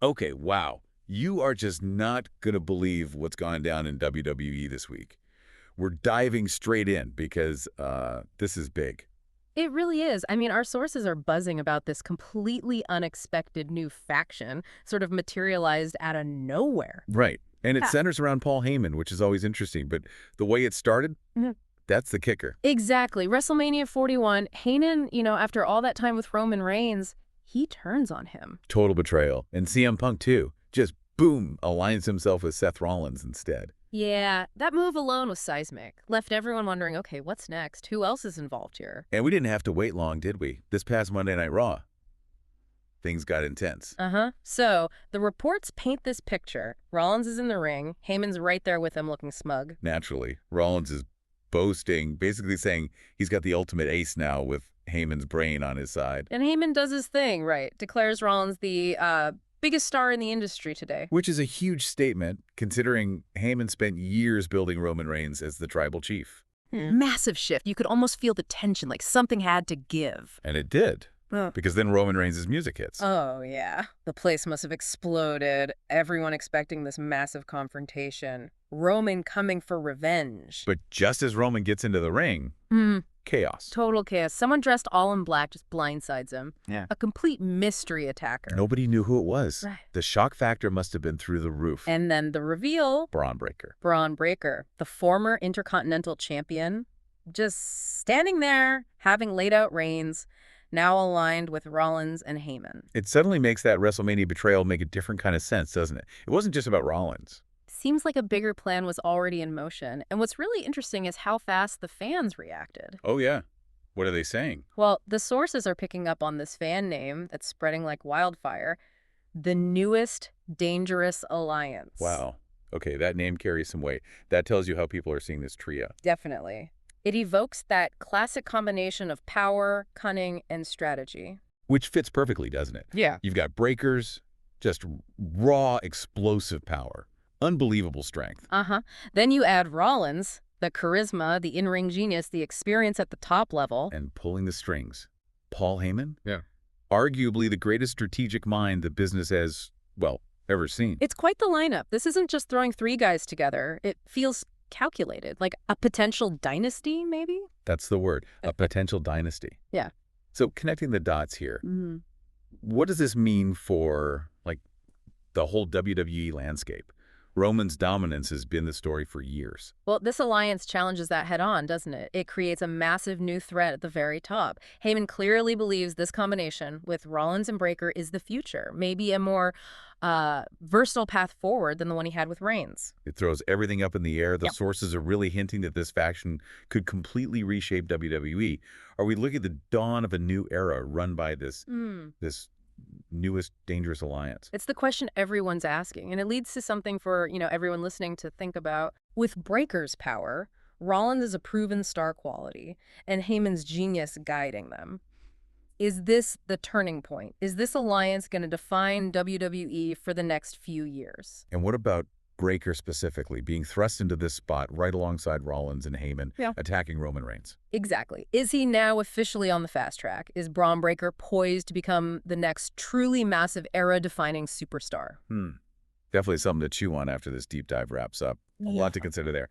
Okay, wow. You are just not going to believe what's gone down in WWE this week. We're diving straight in because this is big. It really is. I mean, our sources are buzzing about this completely unexpected new faction, sort of materialized out of nowhere. Right. And it Yeah. centers around Paul Heyman, which is always interesting. But the way it started, Mhm. that's the kicker. Exactly. WrestleMania 41, Heyman, after all that time with Roman Reigns, he turns on him. Total betrayal. And CM Punk, too. Just boom, aligns himself with Seth Rollins instead. Yeah, that move alone was seismic. Left everyone wondering, okay, what's next? Who else is involved here? And we didn't have to wait long, did we? This past Monday Night Raw, things got intense. Uh-huh. So, the reports paint this picture. Rollins is in the ring. Heyman's right there with him looking smug. Naturally, Rollins is boasting, basically saying he's got the ultimate ace now with Heyman's brain on his side. And Heyman does his thing, right? Declares Rollins the biggest star in the industry today. Which is a huge statement, considering Heyman spent years building Roman Reigns as the tribal chief. Massive shift. You could almost feel the tension, like something had to give. And it did, because then Roman Reigns' music hits. Oh, yeah. The place must have exploded. Everyone expecting this massive confrontation. Roman coming for revenge. But just as Roman gets into the ring, chaos. Total chaos. Someone dressed all in black just blindsides him. Yeah. A complete mystery attacker. Nobody knew who it was. Right. The shock factor must have been through the roof. And then the reveal, Braun Breaker. Braun Breaker, the former Intercontinental Champion, just standing there, having laid out Reigns, now aligned with Rollins and Heyman. It suddenly makes that WrestleMania betrayal make a different kind of sense, doesn't it? It wasn't just about Rollins. Seems like a bigger plan was already in motion. And what's really interesting is how fast the fans reacted. Oh, yeah. What are they saying? Well, the sources are picking up on this fan name that's spreading like wildfire, the newest dangerous alliance. Wow. Okay, that name carries some weight. That tells you how people are seeing this trio. Definitely. It evokes that classic combination of power, cunning, and strategy. Which fits perfectly, doesn't it? Yeah. You've got breakers, just raw, explosive power. Unbelievable strength. Uh-huh. Then you add Rollins, the charisma, the in-ring genius, the experience at the top level. And pulling the strings. Paul Heyman? Yeah. Arguably the greatest strategic mind the business has, well, ever seen. It's quite the lineup. This isn't just throwing three guys together. It feels calculated, like a potential dynasty, maybe? That's the word, a potential dynasty. Yeah. So connecting the dots here, Mm-hmm. what does this mean for, like, the whole WWE landscape? Roman's dominance has been the story for years. Well, this alliance challenges that head-on, doesn't it? It creates a massive new threat at the very top. Heyman clearly believes this combination with Rollins and Breaker is the future, maybe a more versatile path forward than the one he had with Reigns. It throws everything up in the air. The Yep. sources are really hinting that this faction could completely reshape WWE. Are we looking at the dawn of a new era run by this newest dangerous alliance? It's the question everyone's asking, and it leads to something for, everyone listening to think about. With Breaker's power, Rollins is a proven star quality, and Heyman's genius guiding them. Is this the turning point? Is this alliance going to define WWE for the next few years? And what about Breaker specifically, being thrust into this spot right alongside Rollins and Heyman, Yeah. attacking Roman Reigns? Exactly. Is he now officially on the fast track? Is Braun Breaker poised to become the next truly massive era-defining superstar? Definitely something to chew on after this deep dive wraps up. A lot to consider there.